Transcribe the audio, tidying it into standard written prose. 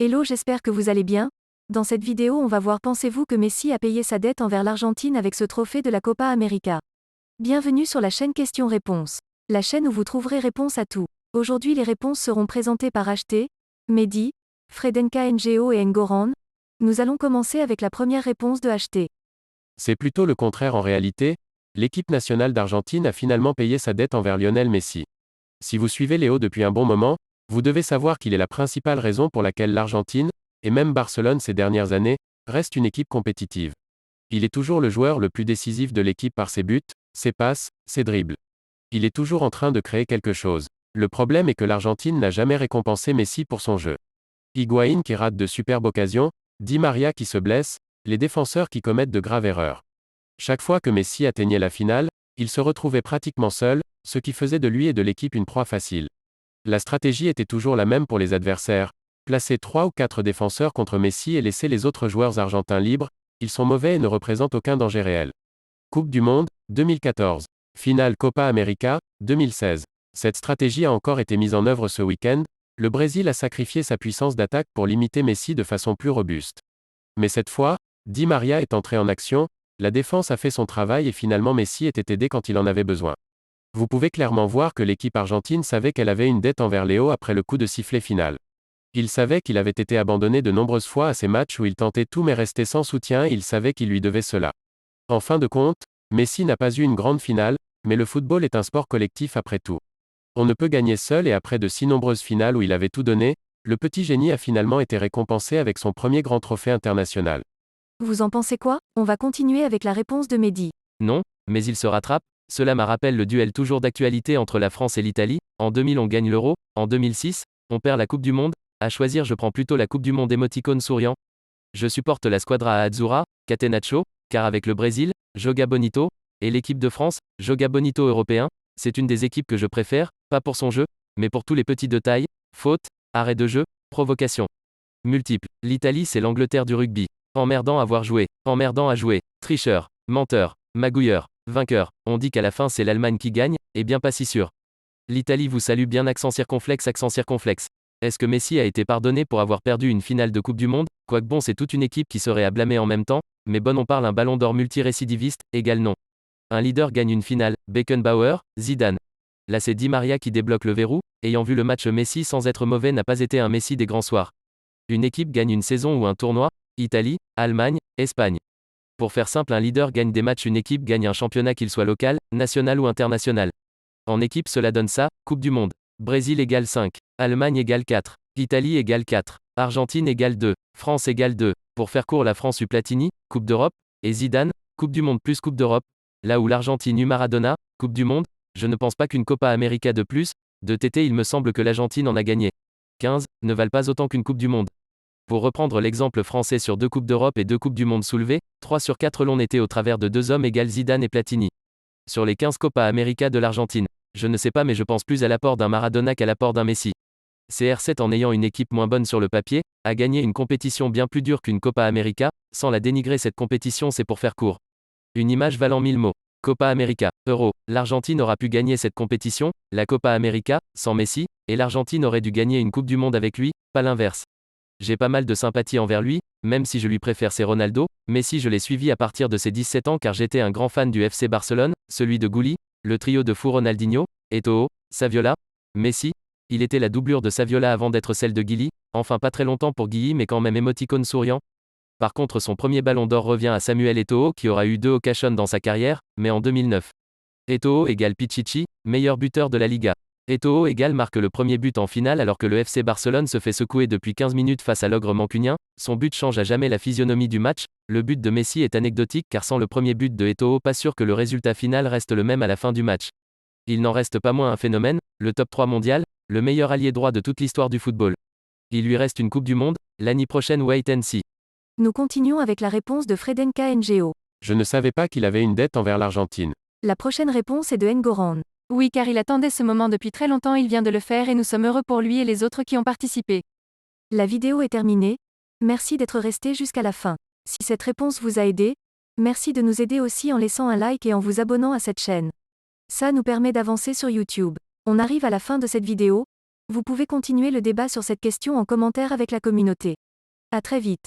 Hello, j'espère que vous allez bien. Dans cette vidéo, on va voir pensez-vous que Messi a payé sa dette envers l'Argentine avec ce trophée de la Copa América. Bienvenue sur la chaîne Questions-Réponses. La chaîne où vous trouverez réponse à tout. Aujourd'hui, les réponses seront présentées par HT, Mehdi, Fredenka Ngo et Ngoran. Nous allons commencer avec la première réponse de HT. C'est plutôt le contraire en réalité, l'équipe nationale d'Argentine a finalement payé sa dette envers Lionel Messi. Si vous suivez Léo depuis un bon moment, vous devez savoir qu'il est la principale raison pour laquelle l'Argentine, et même Barcelone ces dernières années, reste une équipe compétitive. Il est toujours le joueur le plus décisif de l'équipe par ses buts, ses passes, ses dribbles. Il est toujours en train de créer quelque chose. Le problème est que l'Argentine n'a jamais récompensé Messi pour son jeu. Higuaín qui rate de superbes occasions, Di Maria qui se blesse, les défenseurs qui commettent de graves erreurs. Chaque fois que Messi atteignait la finale, il se retrouvait pratiquement seul, ce qui faisait de lui et de l'équipe une proie facile. La stratégie était toujours la même pour les adversaires, placer 3 ou 4 défenseurs contre Messi et laisser les autres joueurs argentins libres, ils sont mauvais et ne représentent aucun danger réel. Coupe du Monde, 2014. Finale Copa América, 2016. Cette stratégie a encore été mise en œuvre ce week-end, le Brésil a sacrifié sa puissance d'attaque pour limiter Messi de façon plus robuste. Mais cette fois, Di Maria est entré en action, la défense a fait son travail et finalement Messi était aidé quand il en avait besoin. Vous pouvez clairement voir que l'équipe argentine savait qu'elle avait une dette envers Léo après le coup de sifflet final. Il savait qu'il avait été abandonné de nombreuses fois à ces matchs où il tentait tout mais restait sans soutien et il savait qu'il lui devait cela. En fin de compte, Messi n'a pas eu une grande finale, mais le football est un sport collectif après tout. On ne peut gagner seul et après de si nombreuses finales où il avait tout donné, le petit génie a finalement été récompensé avec son premier grand trophée international. Vous en pensez quoi? On va continuer avec la réponse de Mehdi. Non, mais il se rattrape. Cela me rappelle le duel toujours d'actualité entre la France et l'Italie. En 2000 on gagne l'Euro, en 2006, on perd la Coupe du Monde. À choisir je prends plutôt la Coupe du Monde émoticône souriant. Je supporte la Squadra Azzurra, Catenaccio, car avec le Brésil, Joga Bonito, et l'équipe de France, Joga Bonito européen, c'est une des équipes que je préfère, pas pour son jeu, mais pour tous les petits détails, fautes, arrêts de jeu, provocations. Multiples. L'Italie c'est l'Angleterre du rugby. Emmerdant à voir jouer, emmerdant à jouer, tricheur, menteur, magouilleur, vainqueur. On dit qu'à la fin c'est l'Allemagne qui gagne, et bien pas si sûr. L'Italie vous salue bien accent circonflexe accent circonflexe. Est-ce que Messi a été pardonné pour avoir perdu une finale de Coupe du Monde? Quoique bon c'est toute une équipe qui serait à blâmer en même temps, mais bon on parle un ballon d'or multirécidiviste, égale non. Un leader gagne une finale, Beckenbauer, Zidane. Là c'est Di Maria qui débloque le verrou, ayant vu le match Messi sans être mauvais n'a pas été un Messi des grands soirs. Une équipe gagne une saison ou un tournoi, Italie, Allemagne, Espagne. Pour faire simple un leader gagne des matchs une équipe gagne un championnat qu'il soit local, national ou international. En équipe cela donne ça, Coupe du Monde. Brésil égale 5, Allemagne égale 4, Italie égale 4, Argentine égale 2, France égale 2. Pour faire court la France eut Platini, Coupe d'Europe, et Zidane, Coupe du Monde plus Coupe d'Europe. Là où l'Argentine eut Maradona, Coupe du Monde, je ne pense pas qu'une Copa América de plus, de TT il me semble que l'Argentine en a gagné 15, ne valent pas autant qu'une Coupe du Monde. Pour reprendre l'exemple français sur 2 Coupes d'Europe et 2 Coupes du Monde soulevées, 3 sur 4 l'ont été au travers de 2 hommes égale Zidane et Platini. Sur les 15 Copa América de l'Argentine, je ne sais pas mais je pense plus à l'apport d'un Maradona qu'à l'apport d'un Messi. CR7 en ayant une équipe moins bonne sur le papier, a gagné une compétition bien plus dure qu'une Copa América, sans la dénigrer cette compétition c'est pour faire court. Une image valant 1000 mots. Copa América, Euro, l'Argentine aura pu gagner cette compétition, la Copa América, sans Messi, et l'Argentine aurait dû gagner une Coupe du Monde avec lui, pas l'inverse. J'ai pas mal de sympathie envers lui, même si je lui préfère c'est Ronaldo. Messi je l'ai suivi à partir de ses 17 ans car j'étais un grand fan du FC Barcelone, celui de Gouli, le trio de fou Ronaldinho, Eto'o, Saviola, Messi. Il était la doublure de Saviola avant d'être celle de Guili, enfin pas très longtemps pour Guilly mais quand même émoticône souriant. Par contre son premier ballon d'or revient à Samuel Eto'o qui aura eu 2 occasions dans sa carrière, mais en 2009. Eto'o égale Pichichi, meilleur buteur de la Liga. Eto'o égale marque le premier but en finale alors que le FC Barcelone se fait secouer depuis 15 minutes face à l'ogre mancunien, son but change à jamais la physionomie du match, le but de Messi est anecdotique car sans le premier but de Eto'o pas sûr que le résultat final reste le même à la fin du match. Il n'en reste pas moins un phénomène, le top 3 mondial, le meilleur ailier droit de toute l'histoire du football. Il lui reste une Coupe du Monde, l'année prochaine wait and see. Nous continuons avec la réponse de Fredenka Ngo. Je ne savais pas qu'il avait une dette envers l'Argentine. La prochaine réponse est de Ngoran. Oui, car il attendait ce moment depuis très longtemps, il vient de le faire et nous sommes heureux pour lui et les autres qui ont participé. La vidéo est terminée. Merci d'être resté jusqu'à la fin. Si cette réponse vous a aidé, merci de nous aider aussi en laissant un like et en vous abonnant à cette chaîne. Ça nous permet d'avancer sur YouTube. On arrive à la fin de cette vidéo. Vous pouvez continuer le débat sur cette question en commentaire avec la communauté. À très vite.